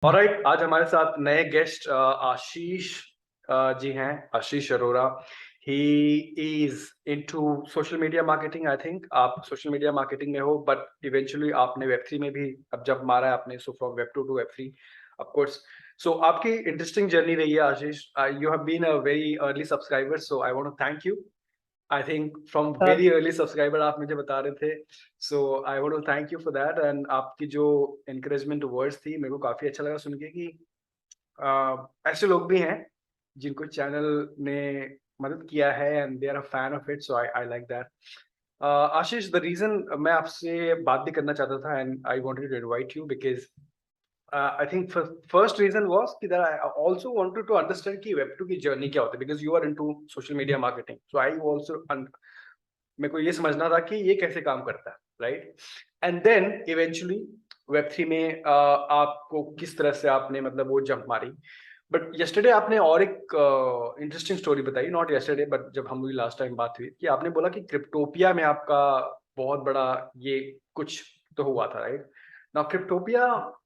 Alright, आज हमारे साथ नए गेस्ट आशीष जी हैं। Ashish Arora. He is into social media marketing. I think आप सोशल मीडिया मार्केटिंग में हो, बट इवेंचुअली आपने वेब थ्री में भी अब जब मारा है आपने, so from web two to web three of course. So आपकी इंटरेस्टिंग जर्नी रही है Ashish. You have been a very early subscriber, so I want to thank you. I think from very early subscriber आप मुझे बता रहे थे। So I want to thank you for that. And आपकी जो एनकरेजमेंट वर्ड्स थी, मेरे को काफी अच्छा लगा सुन के कि ऐसे लोग भी हैं जिनको चैनल ने मदद किया है and they are a fan of it. So I I like that. Ashish, the reason मैं आपसे बात भी करना चाहता था and I wanted to invite you because I think first reason was that I also wanted to understand कि Web2 की journey क्या होती है, because you are into social media marketing. So I also मेरे को ये समझना था कि ये कैसे काम करता है, right? And then eventually Web3 में आपको किस तरह से आपने मतलब वो जंप मारी। बट यस्टरडे आपने और एक इंटरेस्टिंग स्टोरी बताई, नॉट यस्टरडे बट जब हम लोग लास्ट टाइम बात हुई, कि आपने बोला कि क्रिप्टोपिया में आपका बहुत बड़ा ये कुछ तो हुआ था, right? Now Cryptopia,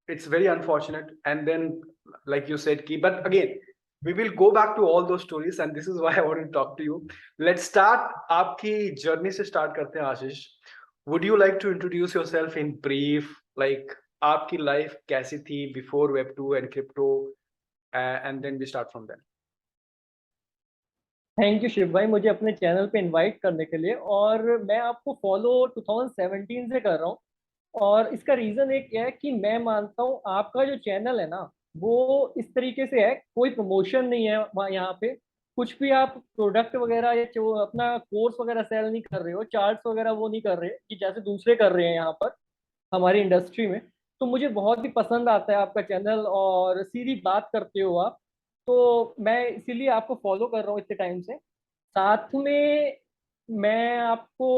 it's very unfortunate, and then like you said key, but again we will go back to all those stories and this is why I want to talk to you. Let's start आपकी journey से start करते हैं आशीष। would you like to introduce yourself in brief, like आपकी life कैसी थी before web 2 and crypto, and then we start from there. Thank you Shiv भाई, मुझे अपने चैनल पे इनवाइट करने के लिए। और मैं आपको फॉलो 2017 से कर रहा हूँ। और इसका रीज़न एक है कि मैं मानता हूँ आपका जो चैनल है ना, वो इस तरीके से है, कोई प्रमोशन नहीं है वहाँ, यहाँ पे कुछ भी आप प्रोडक्ट वगैरह या जो अपना कोर्स वगैरह सेल नहीं कर रहे हो, चार्ट्स वगैरह वो नहीं कर रहे कि जैसे दूसरे कर रहे हैं यहाँ पर हमारी इंडस्ट्री में। तो मुझे बहुत ही पसंद आता है आपका चैनल और सीधी बात करते हो आप। तो मैं इसीलिए आपको फॉलो कर रहा हूँ इतने टाइम से। साथ में मैं आपको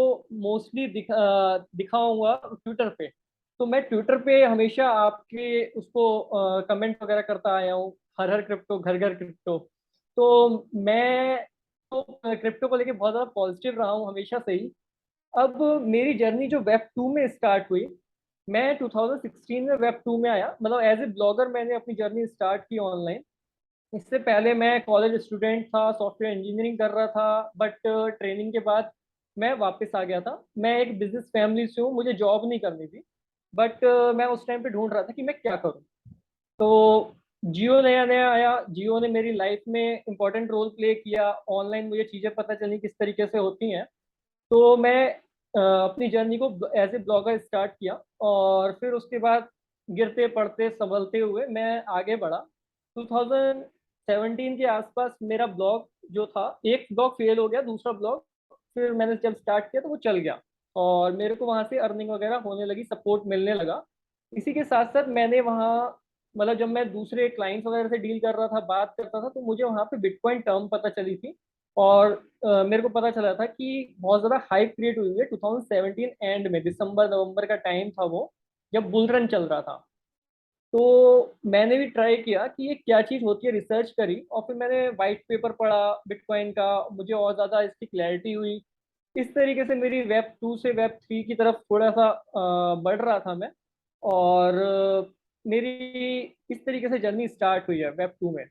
मोस्टली दिखाऊंगा ट्विटर पे। तो मैं ट्विटर पे हमेशा आपके उसको कमेंट वगैरह करता आया हूँ, हर हर क्रिप्टो घर घर क्रिप्टो। तो मैं तो क्रिप्टो को लेके बहुत ज़्यादा पॉजिटिव रहा हूँ हमेशा से ही। अब मेरी जर्नी जो वेब टू में स्टार्ट हुई, मैं 2016 में वेब टू में आया, मतलब एज ए ब्लॉगर मैंने अपनी जर्नी स्टार्ट की ऑनलाइन। इससे पहले मैं कॉलेज स्टूडेंट था, सॉफ्टवेयर इंजीनियरिंग कर रहा था, बट ट्रेनिंग के बाद मैं वापस आ गया था। मैं एक बिजनेस फैमिली से हूँ, मुझे जॉब नहीं करनी थी, बट मैं उस टाइम पे ढूंढ रहा था कि मैं क्या करूँ। तो जियो नया नया आया, जियो ने मेरी लाइफ में इंपॉर्टेंट रोल प्ले किया। ऑनलाइन मुझे चीज़ें पता चली किस तरीके से होती हैं। तो मैं अपनी जर्नी को एज ए ब्लॉगर स्टार्ट किया, और फिर उसके बाद गिरते पड़ते संभलते हुए मैं आगे बढ़ा। 2017 के आसपास मेरा ब्लॉग जो था, एक ब्लॉग फेल हो गया, दूसरा ब्लॉग फिर मैंने जब स्टार्ट किया तो वो चल गया, और मेरे को वहाँ से अर्निंग वगैरह होने लगी, सपोर्ट मिलने लगा। इसी के साथ साथ मैंने वहाँ, मतलब जब मैं दूसरे क्लाइंट्स वगैरह से डील कर रहा था, बात करता था, तो मुझे वहाँ पे बिटकॉइन टर्म पता चली थी। और मेरे को पता चला था कि बहुत ज़्यादा हाइप क्रिएट हुई है 2017 एंड में, दिसंबर नवंबर का टाइम था वो, जब बुल रन चल रहा था। तो मैंने भी ट्राई किया कि ये क्या चीज़ होती है, रिसर्च करी, और फिर मैंने वाइट पेपर पढ़ा बिटकॉइन का, मुझे और ज़्यादा इसकी क्लैरिटी हुई। इस तरीके से मेरी वेब टू से वेब थ्री की तरफ थोड़ा सा बढ़ रहा था मैं। और मेरी इस तरीके से जर्नी स्टार्ट हुई है वेब टू में।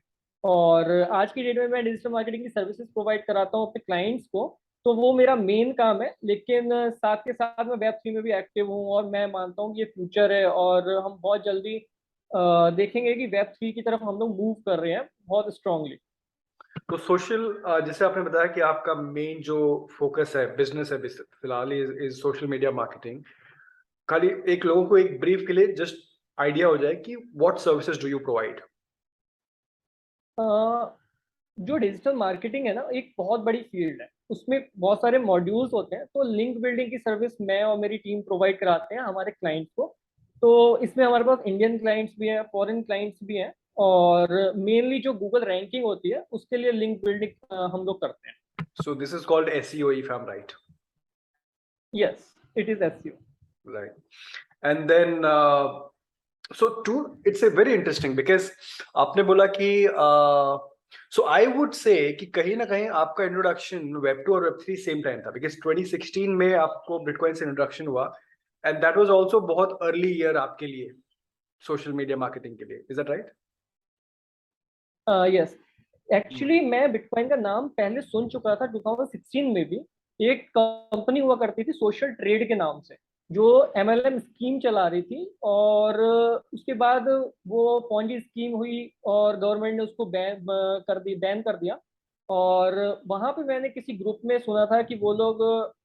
और आज की डेट में मैं डिजिटल मार्केटिंग की सर्विसेज प्रोवाइड कराता हूँ अपने क्लाइंट्स को। तो वो मेरा मेन काम है, लेकिन साथ के साथ मैं वेब थ्री में भी एक्टिव हूँ, और मैं मानता हूँ कि ये फ्यूचर है, और हम बहुत जल्दी देखेंगे कि वेब थ्री की तरफ हम लोग मूव कर रहे हैं बहुत स्ट्रांगली। तो सोशल, जैसे आपने बताया कि आपका मेन जो फोकस है बिजनेस है फिलहाल इज सोशल मीडिया मार्केटिंग। खाली एक लोगों को एक ब्रीफ के लिए जस्ट आइडिया हो जाए कि what services do you provide. जो डिजिटल मार्केटिंग है ना, एक बहुत बड़ी फील्ड है, उसमें बहुत सारे मॉड्यूल्स होते हैं। तो लिंक बिल्डिंग की सर्विस मैं और मेरी टीम प्रोवाइड कराते हैं हमारे क्लाइंट्स को। तो इसमें हमारे पास इंडियन क्लाइंट्स भी हैं, फॉरेन क्लाइंट्स भी हैं। और मेनली जो गूगल रैंकिंग होती है उसके लिए लिंक बिल्डिंग हम लोग करते हैं। So this is called SEO, if I'm right. Yes, it is SEO. Right. And then so two, it's a very interesting because आपने बोला कि so I would say कि कहीं ना कहीं आपका इंट्रोडक्शन वेब टू और वेब थ्री सेम टाइम था, बिकॉज 2016 में आपको बिटकॉइन से इंट्रोडक्शन हुआ, एंड दैट वाज आल्सो बहुत अर्ली ईयर आपके लिए। सोशल मीडिया मार्केटिंग के लिए, is that right? Yes, actually मैं बिटकॉइन का नाम पहले सुन चुका था 2016 में भी। एक कंपनी हुआ करती थी सोशल ट्रेड के नाम से, जो एमएलएम स्कीम चला रही थी, और उसके बाद वो पॉन्जी स्कीम हुई और गवर्नमेंट ने उसको बैन कर दिया। और वहां पे मैंने किसी ग्रुप में सुना था कि वो लोग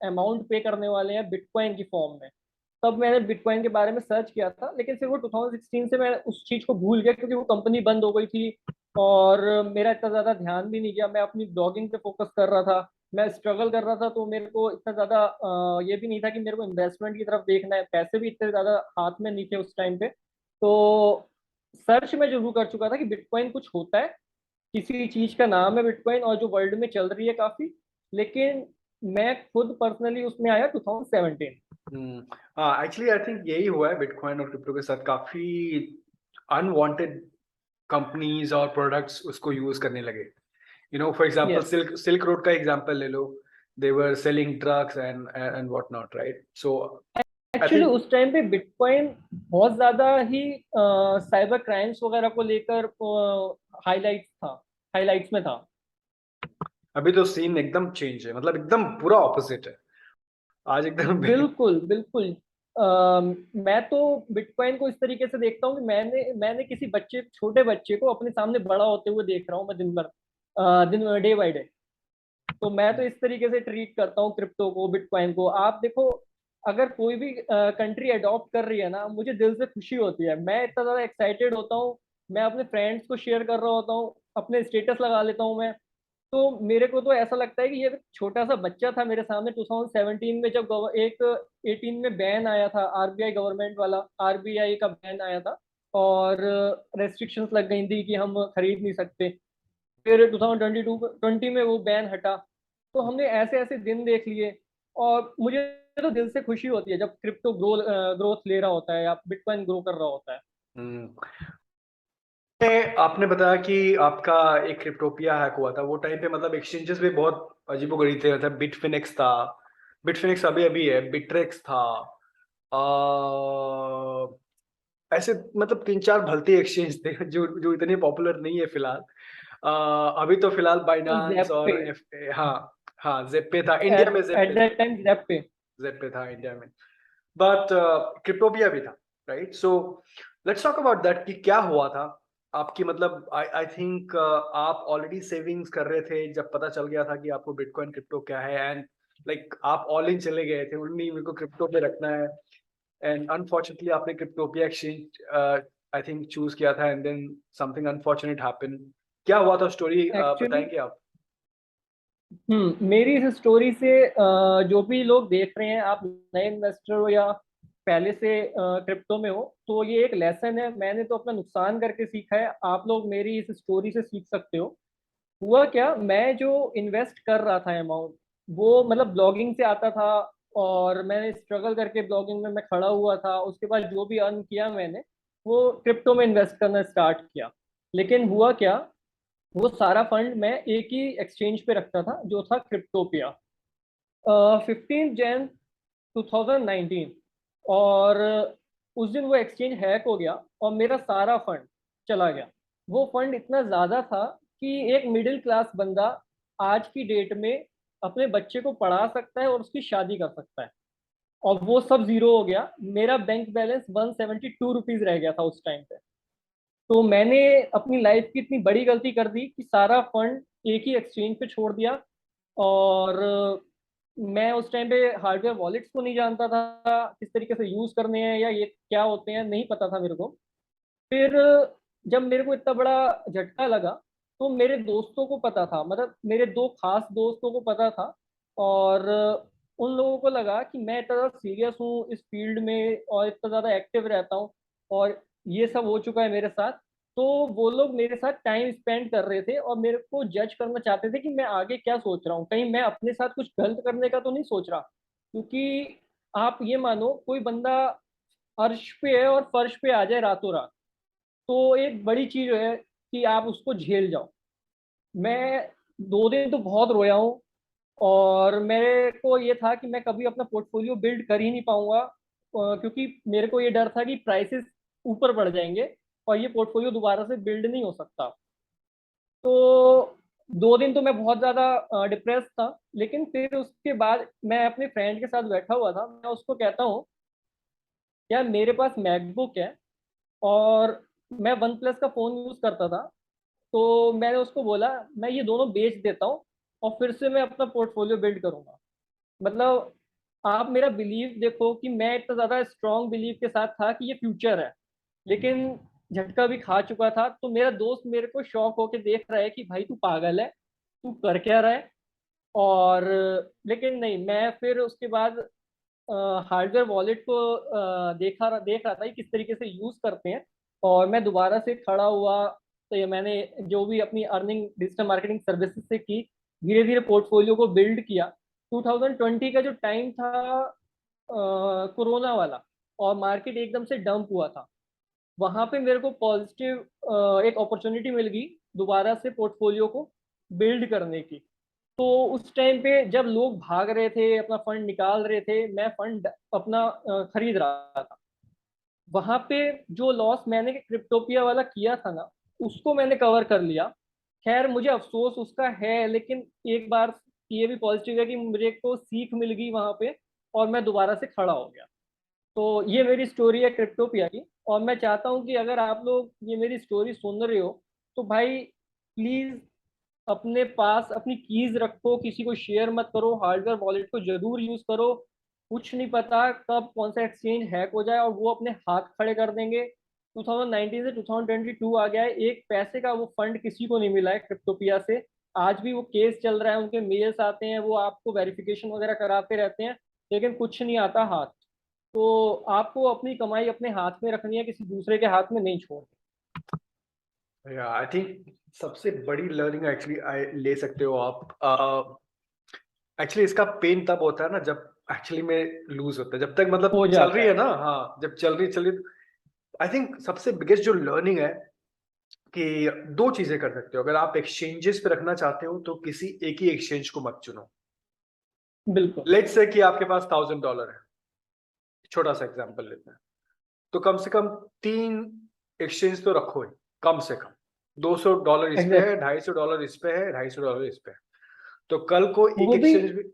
अमाउंट पे करने वाले हैं बिटकॉइन की फॉर्म में। तब मैंने बिटकॉइन के बारे में सर्च किया था, लेकिन फिर वो 2016 से मैं उस चीज को भूल गया, क्योंकि वो कंपनी बंद हो गई थी और मेरा इतना ज्यादा ध्यान भी नहीं गया। मैं अपनी ब्लॉगिंग पे फोकस कर रहा था, मैं स्ट्रगल कर रहा था, तो मेरे को इतना ज्यादा ये भी नहीं था कि मेरे को इन्वेस्टमेंट की तरफ देखना है। पैसे भी इतने ज्यादा हाथ में नहीं थे उस टाइम पे। तो सर्च में जरूर कर चुका था कि बिटकॉइन कुछ होता है, किसी चीज का नाम है बिटकॉइन, और जो वर्ल्ड में चल रही है काफी। लेकिन मैं खुद पर्सनली उसमें आया 2017। हाँ, एक्चुअली आई थिंक यही हुआ है बिटकॉइन और क्रिप्टो के साथ, काफी अनवांटेड कंपनीज और प्रोडक्ट्स उसको यूज करने लगे। You know, for example yes, silk road का एग्जांपल ले लो, they were selling drugs and what not, right? So I actually think उस टाइम पे बिटकॉइन बहुत ज्यादा ही साइबर क्राइम्स वगैरह को लेकर हाइलाइट्स में था। अभी तो सीन एकदम चेंज है, मतलब एकदम पूरा ऑपोजिट है आज एकदम। बिल्कुल बिल्कुल। मैं तो बिटकॉइन को इस तरीके से देखता हूँ कि मैंने मैंने किसी बच्चे, छोटे बच्चे को अपने सामने बड़ा होते हुए देख रहा हूँ मैं दिन भर, डे बाय डे। तो मैं तो इस तरीके से ट्रीट करता हूँ क्रिप्टो को, बिटकॉइन को। आप देखो, अगर कोई भी कंट्री अडॉप्ट कर रही है ना, मुझे दिल से खुशी होती है, मैं इतना ज्यादा एक्साइटेड होता हूँ। मैं अपने फ्रेंड्स को शेयर कर रहा होता हूँ, अपने स्टेटस लगा लेता हूँ मैं। तो मेरे को तो ऐसा लगता है कि ये छोटा सा बच्चा था मेरे सामने 2017 में, जब एक 18 में बैन आया था, आरबीआई गवर्नमेंट वाला, आरबीआई का बैन आया था, और रेस्ट्रिक्शंस लग गई थी कि हम खरीद नहीं सकते। फिर 2020 में वो बैन हटा। तो हमने ऐसे ऐसे दिन देख लिए, और मुझे तो दिल से खुशी होती है जब क्रिप्टो ग्रोथ ले रहा होता है या बिटकॉइन ग्रो कर रहा होता है। आपने बताया कि आपका एक क्रिप्टोपिया हैक हुआ था, वो टाइम पे मतलब एक्सचेंजेस भी बहुत अजीबोगरीब थे, मतलब बिटफिनेक्स था, बिटफिनेक्स अभी अभी है, बिट्रेक्स था, ऐसे मतलब तीन चार भलती एक्सचेंज थे जो जो इतने पॉपुलर नहीं है फिलहाल। अभी तो फिलहाल बाइनांस जैप पे, और हाँ, हाँ जेपे था इंडिया में, एट दैट टाइम जैप पे। जेपे था इंडिया में, बट क्रिप्टोपिया भी था, right? So let's talk about that कि क्या हुआ था आपकी, मतलब आई आई थिंक आप ऑलरेडी सेविंग्स कर रहे थे जब पता चल गया था कि आपको बिटकॉइन क्रिप्टो क्या है, एंड लाइक आप ऑल इन चले गए थे, नहीं मेरे को क्रिप्टो पे रखना है, एंड अनफॉर्चुनेटली आपने Cryptopia exchange I think choose किया था, and then something unfortunate happen. क्या हुआ था स्टोरी, एक्चुअली बताएंगे आप? मेरी इस स्टोरी से जो भी लोग देख रहे हैं, आप नए इन्वेस्टर हो या पहले से क्रिप्टो में हो, तो ये एक लेसन है। मैंने तो अपना नुकसान करके सीखा है, आप लोग मेरी इस स्टोरी से सीख सकते हो। हुआ क्या, मैं जो इन्वेस्ट कर रहा था अमाउंट, वो मतलब ब्लॉगिंग से आता था, और मैंने स्ट्रगल करके ब्लॉगिंग में मैं खड़ा हुआ था। उसके बाद जो भी अर्न किया मैंने, वो क्रिप्टो में इन्वेस्ट करना स्टार्ट किया। लेकिन हुआ क्या, वो सारा फंड मैं एक ही एक्सचेंज पे रखता था, जो था क्रिप्टोपिया। 15 जन 2019, और उस दिन वो एक्सचेंज हैक हो गया और मेरा सारा फंड चला गया। वो फंड इतना ज्यादा था कि एक मिडिल क्लास बंदा आज की डेट में अपने बच्चे को पढ़ा सकता है और उसकी शादी कर सकता है, और वो सब जीरो हो गया। मेरा बैंक बैलेंस 172 रुपीज रह गया था उस टाइम पे। तो मैंने अपनी लाइफ की इतनी बड़ी गलती कर दी कि सारा फंड एक ही एक्सचेंज पे छोड़ दिया। और मैं उस टाइम पे हार्डवेयर वॉलेट्स को नहीं जानता था, किस तरीके से यूज करने हैं या ये क्या होते हैं, नहीं पता था मेरे को। फिर जब मेरे को इतना बड़ा झटका लगा, तो मेरे दोस्तों को पता था, मतलब मेरे दो खास दोस्तों को पता था। और उन लोगों को लगा कि मैं इतना ज़्यादा सीरियस हूँ इस फील्ड में और इतना ज़्यादा एक्टिव रहता हूँ, और ये सब हो चुका है मेरे साथ। तो वो लोग मेरे साथ टाइम स्पेंड कर रहे थे और मेरे को जज करना चाहते थे कि मैं आगे क्या सोच रहा हूँ, कहीं मैं अपने साथ कुछ गलत करने का तो नहीं सोच रहा। क्योंकि आप ये मानो, कोई बंदा अर्श पे है और फर्श पे आ जाए रातों रात, तो एक बड़ी चीज है कि आप उसको झेल जाओ। मैं 2 दिन तो बहुत रोया हूँ, और मेरे को ये था कि मैं कभी अपना पोर्टफोलियो बिल्ड कर ही नहीं पाऊंगा, क्योंकि मेरे को ये डर था कि प्राइसेस ऊपर बढ़ जाएंगे और ये पोर्टफोलियो दोबारा से बिल्ड नहीं हो सकता। तो 2 दिन तो मैं बहुत ज्यादा डिप्रेस था, लेकिन फिर उसके बाद मैं अपने फ्रेंड के साथ बैठा हुआ था, मैं उसको कहता हूँ यार मेरे पास मैकबुक है और मैं वन प्लस का फोन यूज करता था, तो मैंने उसको बोला मैं ये दोनों बेच देता हूँ और फिर से मैं अपना पोर्टफोलियो बिल्ड करूंगा। मतलब आप मेरा बिलीव देखो कि मैं इतना ज्यादा स्ट्रॉन्ग बिलीव के साथ था कि ये फ्यूचर है, लेकिन झटका भी खा चुका था। तो मेरा दोस्त मेरे को शॉक होके देख रहा है कि भाई तू पागल है, तू कर क्या रहा है। और लेकिन नहीं, मैं फिर उसके बाद हार्डवेयर वॉलेट को देख रहा था कि किस तरीके से यूज करते हैं, और मैं दोबारा से खड़ा हुआ। तो ये मैंने जो भी अपनी अर्निंग डिजिटल मार्केटिंग सर्विसेज से की, धीरे धीरे पोर्टफोलियो को बिल्ड किया। 2020 का जो टाइम था कोरोना वाला, और मार्केट एकदम से डंप हुआ था, वहां पे मेरे को पॉजिटिव एक अपॉर्चुनिटी मिल गई दोबारा से पोर्टफोलियो को बिल्ड करने की। तो उस टाइम पे जब लोग भाग रहे थे, अपना फंड निकाल रहे थे, मैं फंड अपना खरीद रहा था। वहां पे जो लॉस मैंने क्रिप्टोपिया वाला किया था ना, उसको मैंने कवर कर लिया। खैर मुझे अफसोस उसका है, लेकिन एक बार ये भी पॉजिटिव है कि मुझे को सीख मिल गई वहां पे, और मैं दोबारा से खड़ा हो गया। तो ये मेरी स्टोरी है क्रिप्टोपिया की। और मैं चाहता हूँ कि अगर आप लोग ये मेरी स्टोरी सुन रहे हो, तो भाई प्लीज अपने पास अपनी कीज रखो, किसी को शेयर मत करो, हार्डवेयर वॉलेट को जरूर यूज करो। कुछ नहीं पता कब कौन सा एक्सचेंज हैक हो जाए और वो अपने हाथ खड़े कर देंगे। 2019 से 2022 आ गया है, एक पैसे का वो फंड किसी को नहीं मिला है क्रिप्टोपिया से। आज भी वो केस चल रहा है, उनके मेल्स आते हैं, वो आपको वेरिफिकेशन वगैरह कराते रहते हैं, लेकिन कुछ नहीं आता हाथ। तो आपको अपनी कमाई अपने हाथ में रखनी है, किसी दूसरे के हाथ में नहीं छोड़नी। या आई थिंक सबसे बड़ी लर्निंग एक्चुअली ले सकते हो आप। एक्चुअली इसका पेन तब होता है ना जब एक्चुअली में लूज होता है, जब तक मतलब हो चल जाता रही है। है ना, हाँ जब चल रही। आई थिंक सबसे बिगेस्ट जो लर्निंग है कि दो चीजें कर सकते हो। अगर आप एक्सचेंजेस पे रखना चाहते हो तो किसी एक ही एक्सचेंज को मत चुनो। बिल्कुल। लेट्स से कि आपके पास $1000 है, छोटा सा एग्जांपल लेते हैं, तो कम से कम 3 एक्सचेंज तो रखो ही, कम से कम $200 इस पे एग्जैक्ट। है, $250 इस पे है, $250 इस पे है। तो कल को एक वो भी एक्सचेंज भी।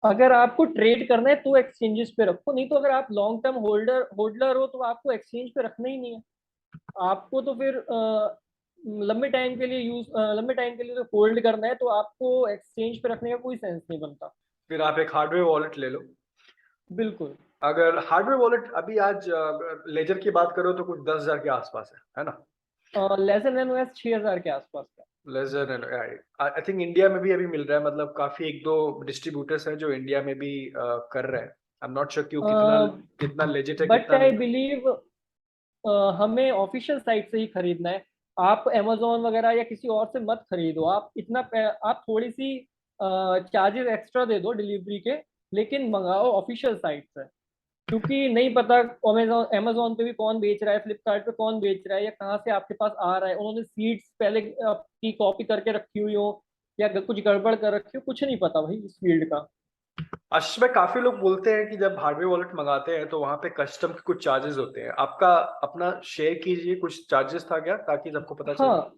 अगर आपको ट्रेड करना है तो एक्सचेंजेस पे रखो, नहीं तो अगर आप लॉन्ग टर्म होल्डर होल्डर हो तो आपको एक्सचेंज पे रखना ही नहीं है। आपको तो फिर लंबे टाइम के लिए तो होल्ड करना है, तो आपको एक्सचेंज पे रखने का कोई सेंस नहीं बनता। फिर आप एक हार्डवेयर वॉलेट ले लो। बिल्कुल। अगर हार्डवेयर वॉलेट अभी आज लेजर की बात करो तो कुछ 10,000 के आसपास है ना। लेजर नैनो एस 6,000 के आसपास का। Ledger and I think India में भी अभी मिल रहा है, मतलब काफी एक दो डिस्ट्रीब्यूटर्स हैं जो इंडिया में भी कर रहे हैं। आई एम नॉट श्योर कि वो कितना कितना लेजिट है बट कितना आई नहीं। बिलीव हमें ऑफिशियल साइट से ही खरीदना है। आप अमेजोन वगैरह या किसी और से मत खरीदो। आप आप थोड़ी सी चार्जेस एक्स्ट्रा दे दो डिलीवरी के, लेकिन मंगाओ ऑफिशियल साइट से। क्योंकि नहीं पता अमेजोन अमेजोन पे भी कौन बेच रहा है, फ्लिपकार्ट पे कौन बेच रहा है, या कहाँ से आपके पास आ रहा है। उन्होंने सीड्स पहले की कॉपी करके रखी हुई हो, या कुछ गड़बड़ कर रखी हो, कुछ नहीं पता भाई इस फील्ड का। आशीष भाई, काफी लोग बोलते हैं कि जब हार्डवेयर वॉलेट मंगाते हैं तो वहां पे कस्टम के कुछ चार्जेस होते हैं। आपका अपना शेयर कीजिए, कुछ चार्जेस था क्या, ताकि सबको पता चले। हाँ।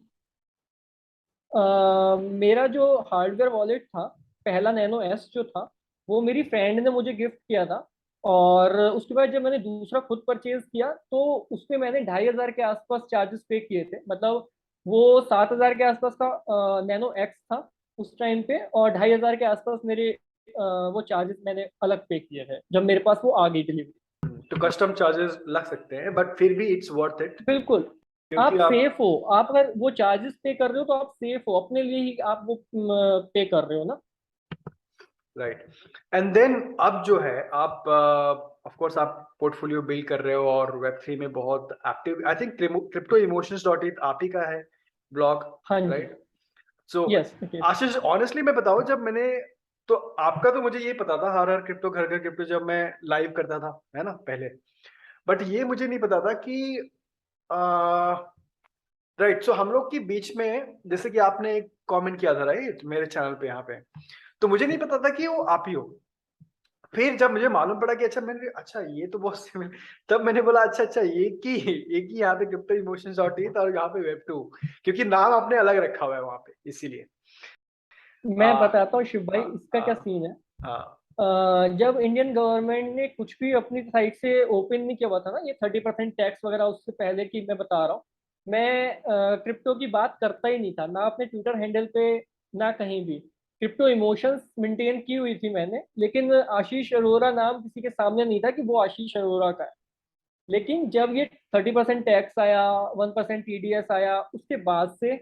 मेरा जो हार्डवेयर वॉलेट था, पहला नैनो एस जो था, वो मेरी फ्रेंड ने मुझे गिफ्ट किया था। और उसके बाद जब मैंने दूसरा खुद परचेज किया, तो उसमें मैंने 2,500 के आसपास चार्जेस पे किए थे। मतलब वो 7,000 के आसपास का नैनो एक्स था उस टाइम पे, और 2,500 के आसपास मेरे वो चार्जेस मैंने अलग पे किए थे जब मेरे पास वो आ गई डिलीवरी। तो कस्टम चार्जेस लग सकते हैं, बट फिर भी इट्स वर्थ इट, बिल्कुल। क्योंकि आप आप सेफ हो। आप अगर वो चार्जेस पे कर रहे हो तो आप सेफ हो, अपने लिए ही आप वो पे कर रहे हो ना। राइट। एंड देन अब जो है आप ऑफ कोर्स आप पोर्टफोलियो बिल्ड कर रहे हो और वेब3 में बहुत active. I think crypto emotions dot in आप ही का है ब्लॉग, हाँ जी। Right. So yes it is. Ashish, honestly मैं बताऊं, जब मैंने तो आपका तो मुझे ये पता था, हर हर क्रिप्टो घर घर क्रिप्टो जब मैं लाइव करता था, है ना पहले। बट ये मुझे नहीं पता था कि राइट। सो हम लोग के बीच में जैसे कि आपने एक कमेंट किया था राइट मेरे चैनल पे यहाँ पे, तो मुझे नहीं पता था कि वो आप ही हो। फिर जब मुझे मालूम पड़ा कि अच्छा ये तो बहुत सिमिलर, तब मैंने बोला अच्छा एक ही यहाँ पे क्रिप्टो इमोशंस डॉट इन और यहाँ पे वेब टू, क्योंकि नाम आपने अलग रखा हुआ है वहां पे इसीलिए। आ, मैं बताता हूँ शिव भाई, आ, इसका आ, क्या सीन है। आ, जब इंडियन गवर्नमेंट ने कुछ भी अपनी साइड से ओपन नहीं किया हुआ था ना, ये 30% टैक्स वगैरह, उससे पहले की मैं बता रहा हूँ, मैं क्रिप्टो की बात करता ही नहीं था, ना अपने ट्विटर हैंडल पे, ना कहीं भी। क्रिप्टो इमोशंस मेंटेन की हुई थी मैंने, लेकिन आशीष अरोरा नाम किसी के सामने नहीं था कि वो आशीष अरोरा का है। लेकिन जब ये 30% टैक्स आया, 1% टीडीएस आया, उसके बाद से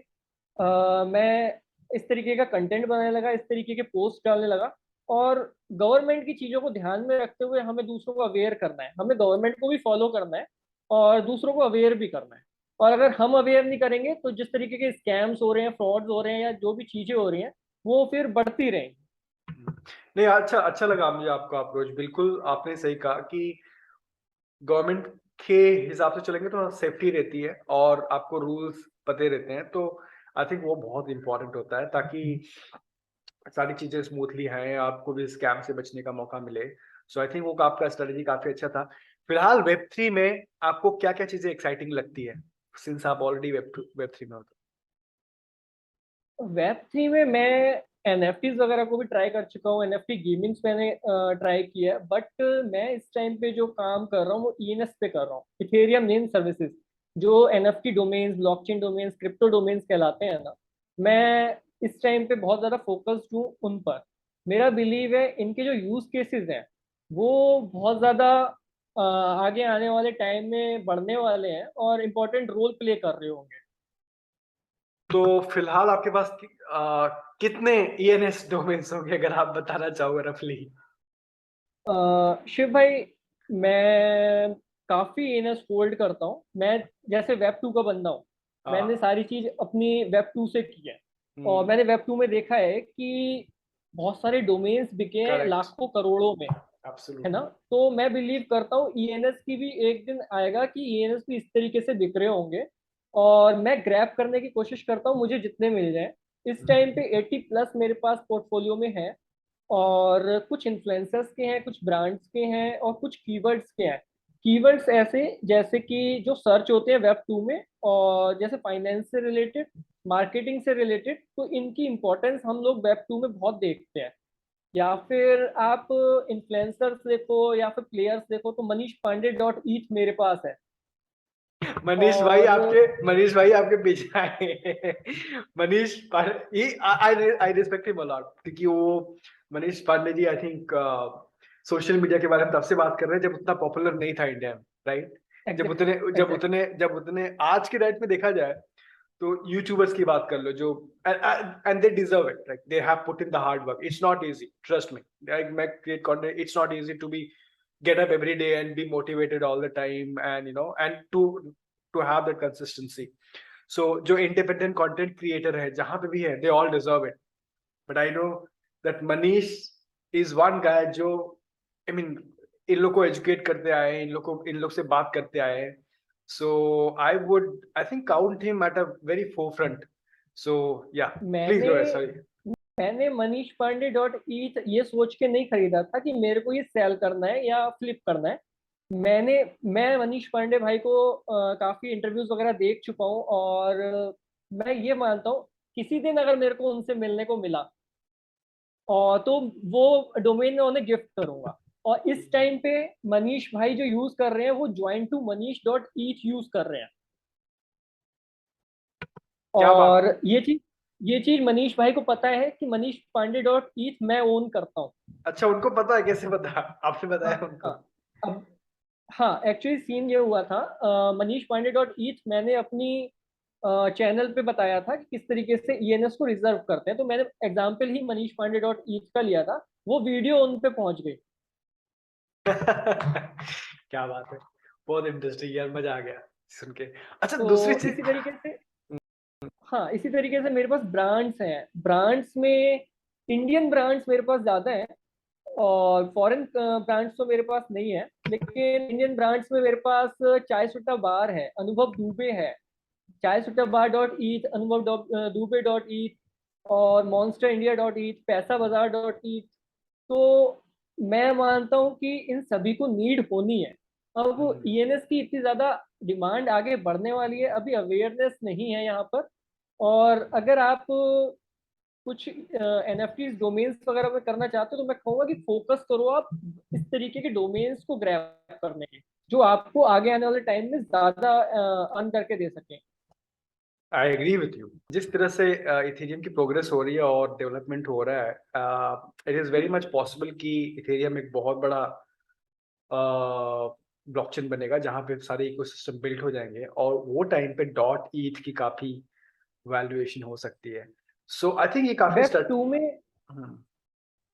मैं इस तरीके का कंटेंट बनाने लगा, इस तरीके के पोस्ट डालने लगा। और गवर्नमेंट की चीज़ों को ध्यान में रखते हुए हमें दूसरों को अवेयर करना है, हमें गवर्नमेंट को भी फॉलो करना है और दूसरों को अवेयर भी करना है। और अगर हम अवेयर नहीं करेंगे तो जिस तरीके के स्कैम्स हो रहे हैं, फ्रॉड्स हो रहे हैं, या जो भी चीज़ें हो रही हैं, वो फिर बढ़ती रहेंगी। नहीं, अच्छा अच्छा लगा मुझे आपका अप्रोच। बिल्कुल आपने सही कहा कि गवर्नमेंट के हिसाब से चलेंगे तो सेफ्टी रहती है और आपको रूल्स पते रहते हैं, तो आई थिंक वो बहुत इंपॉर्टेंट होता है ताकि सारी चीजें स्मूथली हैं, आपको भी स्कैम से बचने का मौका मिले। सो आई थिंक वो आपका स्ट्रेटजी काफी अच्छा था। फिलहाल वेब थ्री में आपको क्या क्या चीजें एक्साइटिंग लगती है, सिंस आप ऑलरेडी वेब थ्री में हो तो? वेब थ्री में मैं एनएफटीज वगैरह को भी ट्राई कर चुका हूँ, एनएफटी गेमिंग्स मैंने ट्राई किया है, बट मैं इस टाइम पे जो काम कर रहा हूँ वो ईएनएस पे कर रहा हूँ, इथेरियम नेम सर्विसेज। जो NFT domains, blockchain domains, crypto domains कहलाते हैं ना, मैं इस टाइम पे बहुत ज़्यादा फोकस्ड हूँ उन पर। मेरा बिलीव है इनके जो यूज़ केसेस हैं वो बहुत ज़्यादा आगे आने वाले टाइम में बढ़ने वाले हैं और इम्पोर्टेंट रोल प्ले कर रहे होंगे। तो फिलहाल आपके पास कितने ईएनएस डोमेन्स होंगे अगर आप बताना चाहो रफली? शिव भाई, मैं काफी इनस होल्ड करता हूँ। मैं जैसे वेब टू का बंदा हूँ, मैंने हाँ। सारी चीज अपनी वेब टू से की है। और हम्म। मैंने वेब टू में देखा है कि बहुत सारे डोमेन्स बिके हैं करेक्ट। लाखों करोड़ों में, है ना। एब्सोल्युटली। तो मैं बिलीव करता हूँ ईएनएस की भी एक दिन आएगा कि ईएनएस भी इस तरीके से बिक रहे होंगे। और मैं ग्रैब करने की कोशिश करता हूँ, मुझे जितने मिल जाए। इस टाइम पे 80+ मेरे पास पोर्टफोलियो में है। और कुछ इन्फ्लुएंसर्स के हैं, कुछ ब्रांड्स के हैं, और कुछ कीवर्ड्स के हैं। कीवर्ड्स ऐसे जैसे कि जो सर्च होते हैं वेब टू में, और जैसे फाइनेंस से रिलेटेड, मार्केटिंग से रिलेटेड, तो इनकी इंपॉर्टेंस हम लोग वेब टू में बहुत देखते हैं। या फिर आप इन्फ्लुएंसर्स देखो या फिर प्लेयर्स देखो, तो मनीष पांडे डॉट ईथ मेरे पास है। और मनीष भाई आपके पीछे आए। Manish Pandey, I respect him a lot, क्योंकि वो Manish Pandey ji I think social media के बारे में तब से बात कर रहे हैं जब उतना पॉपुलर नहीं था इंडिया में, राइट? एग्जैक्ट जब उतने आज के डेट में देखा जाए तो यूट्यूबर्स की बात कर लो जो, and they deserve it, like they have put in the hard work. It's not easy, trust me. Like मैं create content, it's not easy to be get up every day and be motivated all the time, and and to have that consistency. So जो independent content creator है जहां पे भी है, they all deserve it. But I know that Manish is one guy जो, I mean, इन लोग को educate करते आए हैं, इन लोग से बात करते आए हैं। So I think count him at a very forefront. So yeah, please मैंने go ahead, sorry. मैंने मनीष पांडे डॉट ईथ ये सोच के नहीं खरीदा था कि मेरे को ये सेल करना है या फ्लिप करना है। मैं मनीष पांडे भाई को काफी इंटरव्यूज वगैरह देख चुका हूँ, और मैं ये मानता हूँ किसी दिन अगर मेरे को उनसे मिलने को मिला, और तो वो डोमेन में उन्हें गिफ्ट करूंगा। और इस टाइम पे मनीष भाई जो यूज कर रहे हैं वो join to Manish dot eth use कर रहे हैं। क्या बात और है? ये चीज मनीष भाई को पता है कि मनीष पांडे डॉट ईथ मैं ओन करता हूँ। अच्छा, उनको पता है? कैसे पता? आपने हाँ, बताया उनको? हाँ। अब हाँ, एक्चुअली सीन ये हुआ था, मनीष पांडे डॉट ईथ मैंने अपनी चैनल पे बताया था कि किस तरीके से ईएनएस को रिजर्व करते हैं, तो मैंने एग्जाम्पल ही मनीष पांडे डॉट ईथ का लिया था। वो वीडियो उन पे पहुंच गई। क्या बात है, बहुत इंटरेस्टिंग यार, मजा आ गया सुन के। अच्छा, दूसरी तो चीज। इसी तरीके से, हाँ, इसी तरीके से मेरे पास ब्रांड्स हैं। ब्रांड्स में इंडियन ब्रांड्स मेरे पास ज्यादा हैं, और फॉरेन ब्रांड्स तो मेरे पास नहीं है। लेकिन इंडियन ब्रांड्स में मेरे पास चाय सुट्टा बार है, अनुभव दुबे है, चाय सुट्टा बार डॉट ईथ, अनुभव दुबे डॉट ईथ, और मॉन्स्टर इंडिया डॉट ईथ, पैसा बाजार डॉट ईथ। तो मैं मानता हूँ कि इन सभी को नीड होनी है। अब ईएनएस की इतनी ज्यादा डिमांड आगे बढ़ने वाली है, अभी अवेयरनेस नहीं है यहाँ पर। और अगर आप कुछ एनएफटी डोमेन्स वगैरह में करना चाहते हो तो मैं कहूंगा कि फोकस करो आप इस तरीके के डोमेन्स को ग्रैब करने के, जो आपको आगे आने वाले टाइम में ज्यादा अर्न करके दे सकें। I agree with you. जिस तरह से इथेरियम की प्रोग्रेस हो रही है और डेवलपमेंट हो रहा है, it is very much possible कि इथेरियम एक बहुत बड़ा ब्लॉकचेन बनेगा जहां पे सारे इकोसिस्टम बिल्ड हो जाएंगे, और वो टाइम पे डॉट ईथ की काफी वैल्यूएशन हो सकती है। सो आई थिंक ये काफी वेब स्टार्ट। टू में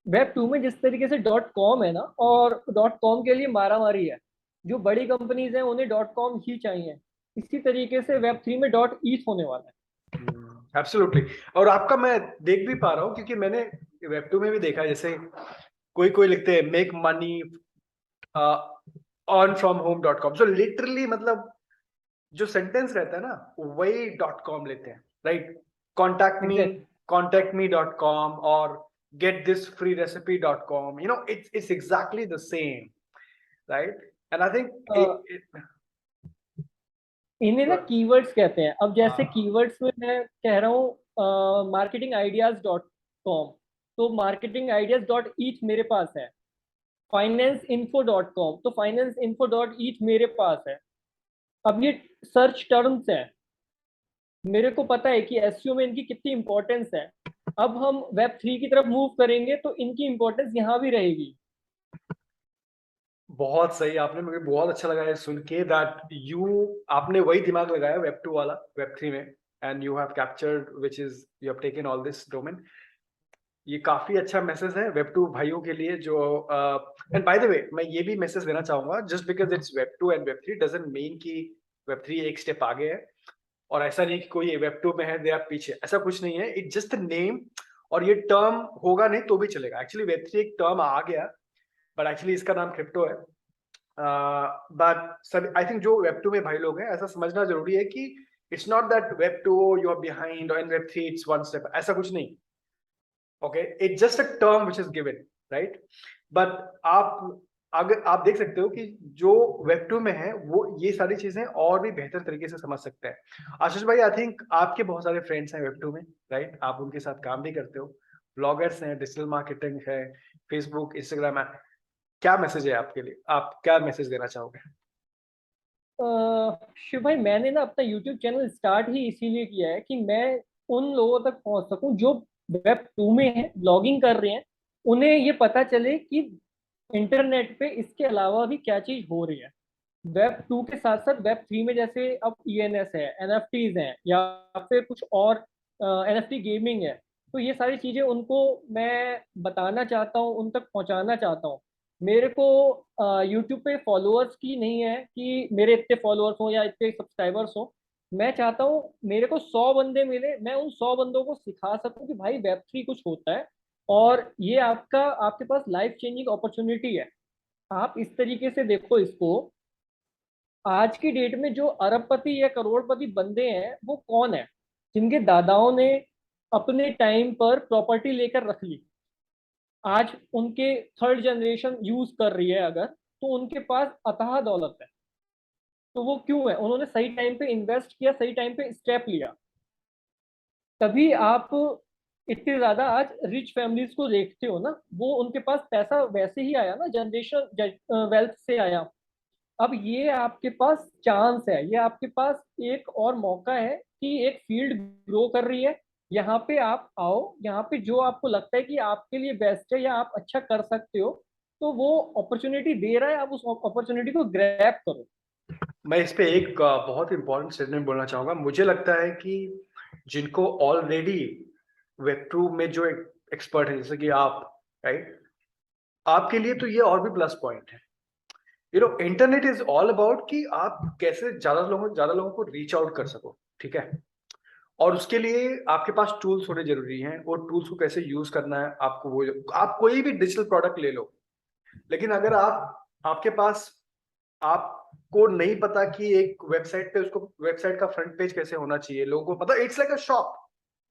वेब टू में जिस तरीके से डॉट कॉम है ना, और डॉट कॉम के लिए मारामारी है, जो बड़ी कंपनीज हैं उन्हें डॉट कॉम ही चाहिए, इसी तरीके से वेब थ्री में डॉट ईथ होने वाला है। एब्सोल्युटली। और आपका मैं देख भी पा रहा हूँ, क्योंकि मैंने वेब टू में भी देखा है, जैसे कोई कोई लिखते हैं make money earn from home dot com, so literally मतलब जो सेंटेंस रहता है ना वही डॉट कॉम लेते हैं, right? Contact me, exactly. Contact me dot com, और get this free recipe dot com, you know it's exactly the same, right? And I think इन्हें ना कीवर्ड्स कहते हैं। अब जैसे हाँ। कीवर्ड्स में मैं कह रहा हूँ मार्केटिंग आइडियाज डॉट कॉम, तो मार्केटिंग आइडियाज डॉट ईच मेरे पास है। फाइनेंस इन्फो डॉट कॉम, तो फाइनेंस इन्फो डॉट ईच मेरे पास है। अब ये सर्च टर्म्स है, मेरे को पता है कि एसईओ में इनकी कितनी इंपॉर्टेंस है। अब हम वेब थ्री की तरफ मूव करेंगे तो इनकी इंपॉर्टेंस यहाँ भी रहेगी। बहुत सही, आपने, मुझे बहुत अच्छा लगा है सुन के दैट यू, आपने वही दिमाग लगाया वेब टू वाला वेब थ्री में, and you have captured which is you have taken all this domain. ये काफी अच्छा मैसेज है वेब टू भाइयों के लिए जो, एंड बाय द वे मैं ये भी मैसेज देना चाहूंगा, just because it's web two and web three doesn't mean कि वेब थ्री एक स्टेप आगे है, और ऐसा नहीं कि कोई वेब टू में है दे आप पीछे, ऐसा कुछ नहीं है, इट जस्ट नेम। और ये टर्म होगा नहीं तो भी चलेगा, एक्चुअली वेब थ्री एक टर्म आ गया, बट एक्चुअली इसका नाम क्रिप्टो है। बट सब आई थिंक जो वेब टू में भाई लोग हैं, ऐसा समझना जरूरी है कि it's not that web two you are behind, और in web three it's one step, ऐसा कुछ नहीं। Okay, it's just a term which is given, right? But आप, अगर आप देख सकते हो कि जो वेब टू में है वो ये सारी चीजें और भी बेहतर तरीके से समझ सकते हैं। आशीष भाई, आई थिंक आपके बहुत सारे फ्रेंड्स हैं वेब टू में, राइट? आप उनके साथ काम भी करते हो, ब्लॉगर्स हैं, डिजिटल मार्केटिंग है, फेसबुक, इंस्टाग्राम है। क्या मैसेज है आपके लिए, आप क्या मैसेज देना चाहोगे? शिव भाई, मैंने ना अपना यूट्यूब चैनल स्टार्ट ही इसीलिए किया है कि मैं उन लोगों तक पहुंच सकूं जो वेब टू में है, ब्लॉगिंग कर रहे हैं। उन्हें ये पता चले कि इंटरनेट पे इसके अलावा भी क्या चीज हो रही है। वेब टू के साथ साथ वेब थ्री में जैसे अब ईएनएस है, एनएफटीज हैं, या फिर कुछ और एनएफटी गेमिंग है, तो ये सारी चीजें उनको मैं बताना चाहता हूँ, उन तक पहुंचाना चाहता हूँ। मेरे को यूट्यूब पे फॉलोअर्स की नहीं है कि मेरे इतने फॉलोअर्स हो या इतने सब्सक्राइबर्स हो। मैं चाहता हूँ मेरे को 100 बंदे मिले, मैं उन 100 बंदों को सिखा सकूं कि भाई वेब थ्री कुछ होता है, और ये आपके पास लाइफ चेंजिंग अपॉर्चुनिटी है। आप इस तरीके से देखो इसको। आज की डेट में जो अरबपति या करोड़पति बंदे हैं वो कौन है? जिनके दादाओं ने अपने टाइम पर प्रॉपर्टी लेकर रख ली, आज उनके थर्ड जनरेशन यूज कर रही है अगर, तो उनके पास अथाह दौलत है। तो वो क्यों है? उन्होंने सही टाइम पे इन्वेस्ट किया, सही टाइम पे स्टेप लिया। तभी आप इतने ज्यादा आज रिच फैमिलीज को देखते हो ना, वो उनके पास पैसा वैसे ही आया ना, जनरेशन वेल्थ से आया। अब ये आपके पास चांस है, ये आपके पास एक और मौका है कि एक फील्ड ग्रो कर रही है, यहाँ पे आप आओ, यहाँ पे जो आपको लगता है कि आपके लिए बेस्ट है या आप अच्छा कर सकते हो, तो वो अपॉर्चुनिटी दे रहा है, आप उस अपॉर्चुनिटी को ग्रैब करो। मैं इस पे एक बहुत इंपॉर्टेंट स्टेटमेंट बोलना चाहूंगा। मुझे लगता है कि जिनको ऑलरेडी वेब टू में जो एक्सपर्ट है, जैसे कि आप, राइट, आपके लिए तो ये और भी प्लस पॉइंट है। You know internet is all about कि आप कैसे ज्यादा लोगों को रीच आउट कर सको, ठीक है? और उसके लिए आपके पास टूल्स होने जरूरी हैं, और टूल्स को कैसे यूज करना है आपको, वो आप कोई भी डिजिटल प्रोडक्ट ले लो, लेकिन अगर आपके पास, आपको नहीं पता कि एक वेबसाइट पे उसको, वेबसाइट का फ्रंट पेज कैसे होना चाहिए, लोगों को मतलब it's like a shop,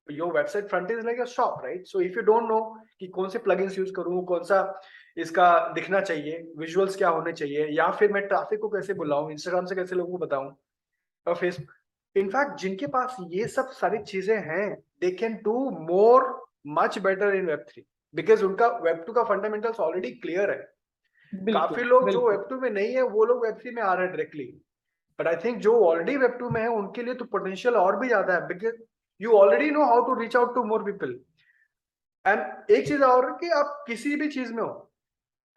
your website front is like a shop, right? So if you don't know कि कौन से plugins यूज करूँ, कौन सा इसका दिखना चाहिए, विजुअल्स क्या होने चाहिए, या फिर मैं ट्रैफिक को कैसे बुलाऊं, इंस्टाग्राम से कैसे लोगों को बताऊं, और फेस इनफैक्ट जिनके पास ये सब सारी चीजें हैं, they can do more much better in web 3, because उनका वेब 2 का फंडामेंटल्स ऑलरेडी क्लियर है। काफी बिल्कुल लोग जो बिल्कुल वेब 2 में नहीं है वो लोग वेब 3 में आ रहे हैं डायरेक्टली, बट आई थिंक जो ऑलरेडी वेब 2 में है उनके लिए तो पोटेंशियल और भी ज्यादा है, because you already know how to reach out to more people. And एक चीज और कि आप किसी भी चीज में हो,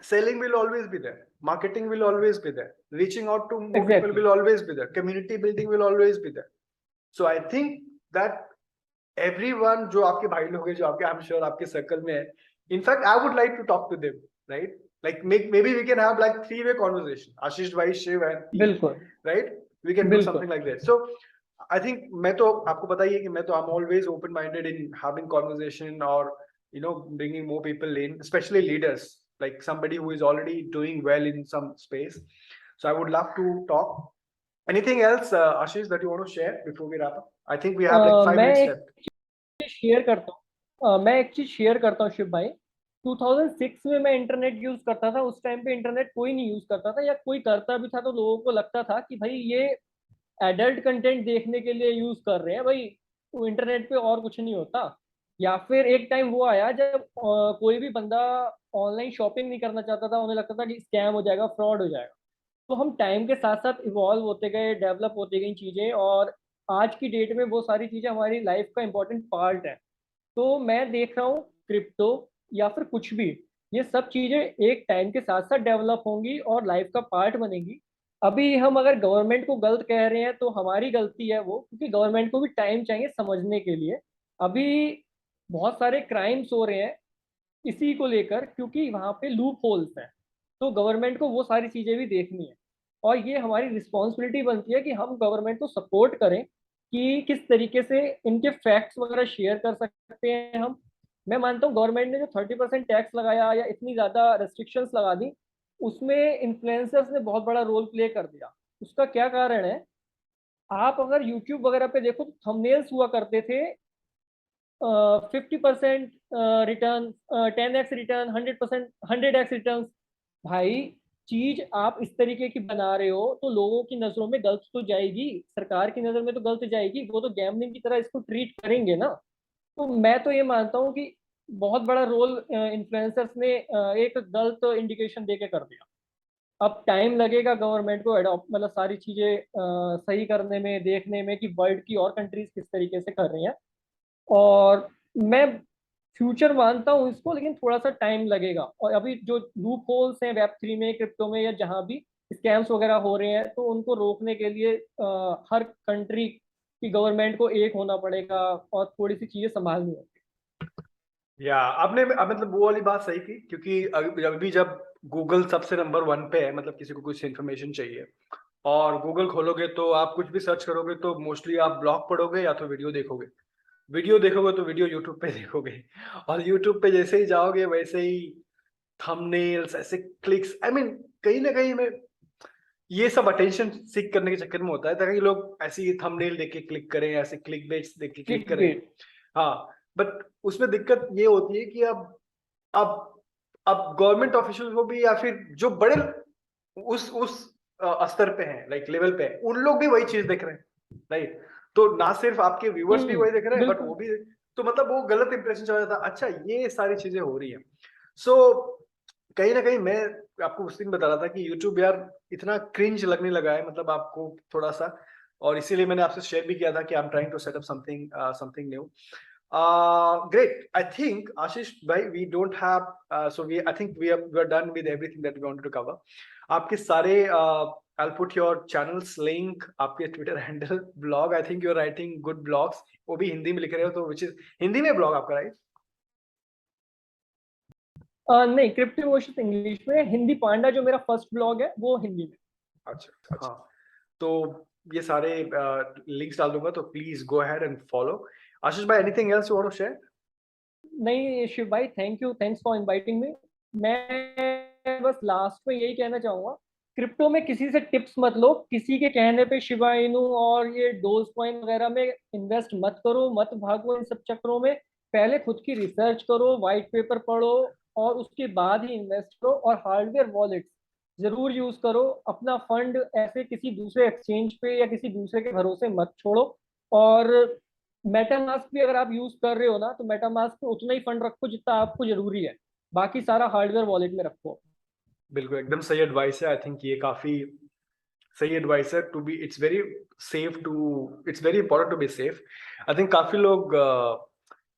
selling will always be there, marketing will always be there, reaching out to more people exactly will always be there, community building will always be there. So I think that everyone जो आपके भाई लोग हैं, जो आपके I'm sure आपके circle में है, in fact I would like to talk to them, right? Like maybe we can have like 3-way conversation, Ashish bhai, Shiv and me, बिल्कुल right? We can do बिल्कुल something like that. So I think मैं तो आपको पता ही है कि मैं तो I'm always open minded in having conversation or bringing more people in, especially leaders, like somebody who is already doing well in some space. So I would love to talk. Anything else, Ashish, that you want to share before we wrap up? I think we have like 5 मैं minutes एक left. चीज share करता हूँ, मैं एक चीज share करता हूँ शिव भाई। 2006 में मैं इंटरनेट यूज करता था, उस टाइम पे इंटरनेट कोई नहीं यूज करता था, या कोई करता भी था तो लोगों को लगता था कि भाई ये एडल्ट कंटेंट देखने के लिए यूज कर रहे हैं भाई, वो इंटरनेट पे और कुछ नहीं होता। या फिर एक टाइम वो आया जब कोई भी बंदा ऑनलाइन शॉपिंग नहीं करना चाहता था, उन्हें लगता था कि स्कैम हो जाएगा, फ्रॉड हो जाएगा। तो हम टाइम के साथ साथ इवॉल्व होते गए, डेवलप होती गई चीजें, और आज की डेट में वो सारी चीजें हमारी लाइफ का इंपॉर्टेंट पार्ट है। तो मैं देख रहा हूँ क्रिप्टो या फिर कुछ भी, ये सब चीजें एक टाइम के साथ साथ डेवलप होंगी और लाइफ का पार्ट बनेंगी। अभी हम अगर गवर्नमेंट को गलत कह रहे हैं तो हमारी गलती है वो, क्योंकि गवर्नमेंट को भी टाइम चाहिए समझने के लिए। अभी बहुत सारे क्राइम्स हो रहे हैं इसी को लेकर, क्योंकि वहां पे लूप होल्स हैं। तो गवर्नमेंट को वो सारी चीजें भी देखनी है, और ये हमारी रिस्पॉन्सिबिलिटी बनती है कि हम गवर्नमेंट को सपोर्ट करें कि किस तरीके से इनके फैक्ट्स वगैरह शेयर कर सकते हैं हम। मैं मानता हूँ गवर्नमेंट ने जो 30% टैक्स लगाया या इतनी ज्यादा रेस्ट्रिक्शंस लगा दी, उसमें इन्फ्लुएंसर्स ने बहुत बड़ा रोल प्ले कर दिया। उसका क्या कारण है, आप अगर यूट्यूब वगैरह पे देखो तो थंबनेल्स हुआ करते थे 50% return, 10x return, 100%, 100x return. भाई चीज आप इस तरीके की बना रहे हो तो लोगों की नजरों में गलत तो जाएगी, सरकार की नजर में तो गलत जाएगी, वो तो गैमलिंग की तरह इसको ट्रीट करेंगे ना। तो मैं तो ये मानता हूँ कि बहुत बड़ा रोल इन्फ्लुएंसर्स ने एक गलत इंडिकेशन दे के कर दिया। अब टाइम लगेगा गवर्नमेंट को एडॉप्ट, मतलब सारी चीजें सही करने में, देखने में कि वर्ल्ड की और कंट्रीज किस तरीके से कर रही हैं। और मैं फ्यूचर मानता हूँ इसको, लेकिन थोड़ा सा टाइम लगेगा। और अभी जो लूप होल्स हैं वेब 3 में, क्रिप्टो में, या जहाँ भी स्कैम्स वगैरह हो रहे हैं, तो उनको रोकने के लिए हर कंट्री की गवर्नमेंट को एक होना पड़ेगा और थोड़ी सी चीजें संभालनी होगी। या आपने मतलब वो वाली बात सही की, क्योंकि अभी जब गूगल सबसे नंबर 1 पे है, मतलब किसी को कुछ इन्फॉर्मेशन चाहिए और गूगल खोलोगे तो आप कुछ भी सर्च करोगे तो मोस्टली आप ब्लॉग पढ़ोगे या तो वीडियो देखोगे। वीडियो देखोगे तो वीडियो यूट्यूब पे देखोगे, और यूट्यूब पे जैसे ही जाओगे वैसे ही थंबनेल्स, ऐसे क्लिक्स, आई मीन कहीं ना कहीं में ये सब अटेंशन सीख करने के चक्कर में होता है, ताकि लोग ऐसी थंबनेल देख के क्लिक करें, ऐसे क्लिक बेट्स देख के क्लिक क्लिक करें। बेट। हाँ, बट उसमें दिक्कत ये होती है कि अब अब गवर्नमेंट ऑफिशियल को भी, या फिर जो बड़े उस स्तर पे हैं, लाइक लेवल पे हैं, उन लोग भी वही चीज देख रहे हैं, राइट? तो ना सिर्फ आपके व्यूअर्स भी वही देख रहे हैं, बट वो बिल्कुल। भी, तो मतलब वो गलत इंप्रेशन चला जाता है, अच्छा ये सारी चीजें हो रही है। सो कहीं ना कहीं मैं आपको उस दिन बता रहा था कि यूट्यूब यार इतना क्रिंज लगने लगा है, मतलब आपको थोड़ा सा, और इसीलिए मैंने आपसे शेयर भी किया था कि I am trying to set up something new. Great. I think Ashish bhai, we don't have so I think we are done with everything that we wanted to cover. आपके सारे I'll put your channels link, आपके Twitter handle, blog. I think you're writing good blogs. वो भी हिंदी में लिख रहे हो तो which is हिंदी में blog आपका, right? नहीं, क्रिप्टोमोशंस इंग्लिश में, हिंदी पांडा जो मेरा फर्स्ट ब्लॉग है वो हिंदी में। अच्छा, हाँ, तो ये सारे लिंक्स डाल दूंगा, तो please go ahead and follow. Ashish भाई, anything else you want to share? नहीं शिव भाई, thank you, thanks for inviting me. मैं बस लास्ट में यही कहना चाहूंगा क्रिप्टो में किसी से टिप्स मत लो, किसी के कहने पे शिबा इनू और ये डोज कॉइन वगैरह में इन्वेस्ट मत करो, मत भागो इन सब चक्करों में। पहले खुद की रिसर्च करो, वाइट पेपर पढ़ो और उसके बाद ही इन्वेस्ट करो। और हार्डवेयर वॉलेट जरूर यूज करो। अपना फंड ऐसे किसी दूसरे एक्सचेंज पे या किसी दूसरे के भरोसे मत छोड़ो। और मेटामास्क भी अगर आप यूज कर रहे हो ना, तो मेटामास्क पे उतना ही फंड रखो जितना आपको जरूरी है, बाकी सारा हार्डवेयर वॉलेट में रखो। बिल्कुल एकदम सही एडवाइस है। आई थिंक ये काफी सही एडवाइस है। To be it's very safe to it's very important to be safe. I think काफी लोग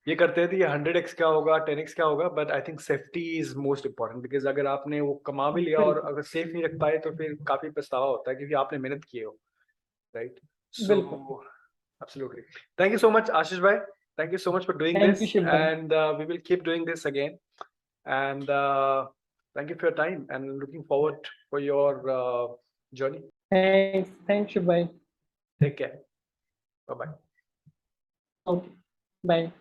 ये करते हैं कि ये 100x क्या होगा, 10x क्या होगा, but I think safety is most important. Because अगर आपने वो कमा भी लिया और बिल्कुल अगर सेफ नहीं रख पाए तो फिर काफी पछतावा होता है, क्योंकि आपने मेहनत की हो, राइट? बिल्कुल। सो absolutely. Thank you so much, Ashish bhai. Thank you so much for doing thank this, you Shiv भाई। and we will keep doing this again. And thank you for your time, and looking forward for your journey. Thanks Shiv भाई। Take care. Bye bye. Okay bye.